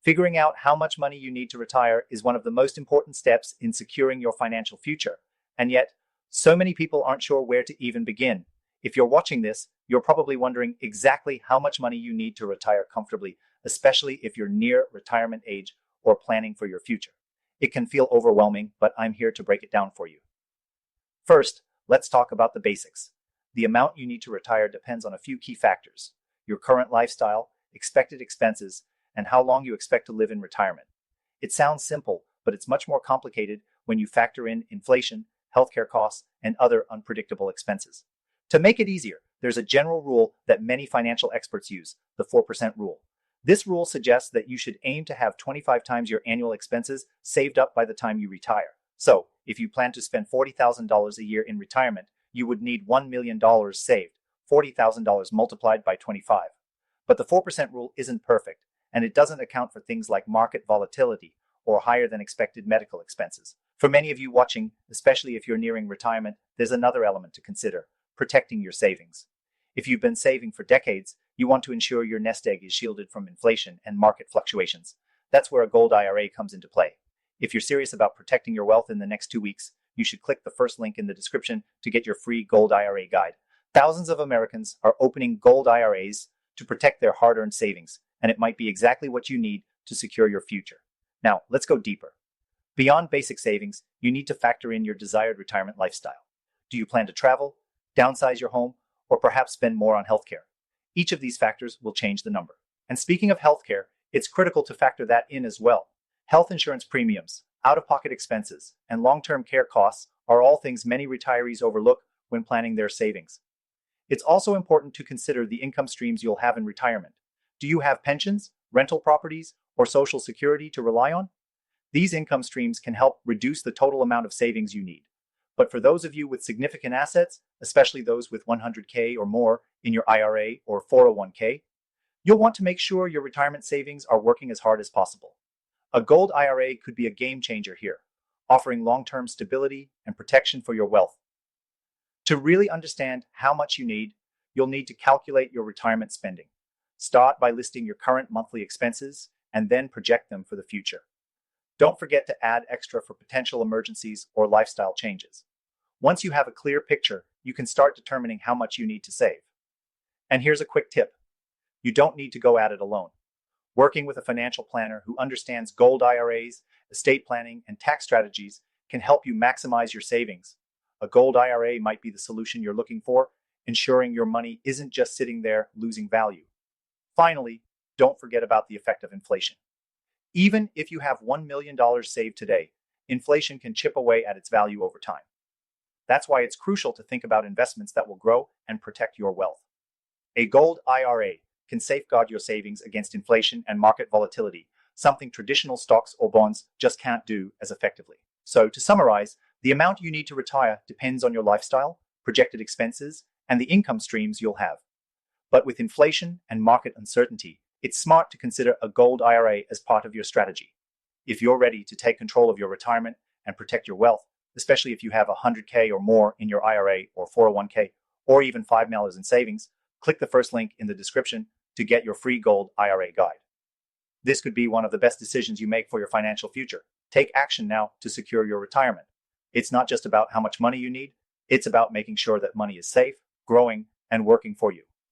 Figuring out how much money you need to retire is one of the most important steps in securing your financial future. And yet, so many people aren't sure where to even begin. If you're watching this, you're probably wondering exactly how much money you need to retire comfortably, especially if you're near retirement age or planning for your future. It can feel overwhelming, but I'm here to break it down for you. First, let's talk about the basics. The amount you need to retire depends on a few key factors: your current lifestyle, expected expenses, and how long you expect to live in retirement. It sounds simple, but it's much more complicated when you factor in inflation, healthcare costs, and other unpredictable expenses. To make it easier, there's a general rule that many financial experts use, the 4% rule. This rule suggests that you should aim to have 25 times your annual expenses saved up by the time you retire. So, if you plan to spend $40,000 a year in retirement, you would need $1 million saved, $40,000 multiplied by 25. But the 4% rule isn't perfect, and it doesn't account for things like market volatility or higher than expected medical expenses. For many of you watching, especially if you're nearing retirement, there's another element to consider: protecting your savings. If you've been saving for decades, you want to ensure your nest egg is shielded from inflation and market fluctuations. That's where a gold IRA comes into play. If you're serious about protecting your wealth in the next 2 weeks, you should click the first link in the description to get your free gold IRA guide. Thousands of Americans are opening gold IRAs to protect their hard-earned savings, and it might be exactly what you need to secure your future. Now, let's go deeper. Beyond basic savings, you need to factor in your desired retirement lifestyle. Do you plan to travel, downsize your home, or perhaps spend more on healthcare? Each of these factors will change the number. And speaking of healthcare, it's critical to factor that in as well. Health insurance premiums, out-of-pocket expenses, and long-term care costs are all things many retirees overlook when planning their savings. It's also important to consider the income streams you'll have in retirement. Do you have pensions, rental properties, or Social Security to rely on? These income streams can help reduce the total amount of savings you need. But for those of you with significant assets, especially those with 100K or more in your IRA or 401K, you'll want to make sure your retirement savings are working as hard as possible. A gold IRA could be a game changer here, offering long-term stability and protection for your wealth. To really understand how much you need, you'll need to calculate your retirement spending. Start by listing your current monthly expenses and then project them for the future. Don't forget to add extra for potential emergencies or lifestyle changes. Once you have a clear picture, you can start determining how much you need to save. And here's a quick tip: you don't need to go at it alone. Working with a financial planner who understands gold IRAs, estate planning, and tax strategies can help you maximize your savings. A gold IRA might be the solution you're looking for, ensuring your money isn't just sitting there losing value. Finally, don't forget about the effect of inflation. Even if you have $1 million saved today, inflation can chip away at its value over time. That's why it's crucial to think about investments that will grow and protect your wealth. A gold IRA can safeguard your savings against inflation and market volatility, something traditional stocks or bonds just can't do as effectively. So, to summarize, the amount you need to retire depends on your lifestyle, projected expenses, and the income streams you'll have. But with inflation and market uncertainty, it's smart to consider a gold IRA as part of your strategy. If you're ready to take control of your retirement and protect your wealth, especially if you have 100K or more in your IRA or 401K, or even $5 million in savings, click the first link in the description to get your free gold IRA guide. This could be one of the best decisions you make for your financial future. Take action now to secure your retirement. It's not just about how much money you need, it's about making sure that money is safe, growing, and working for you.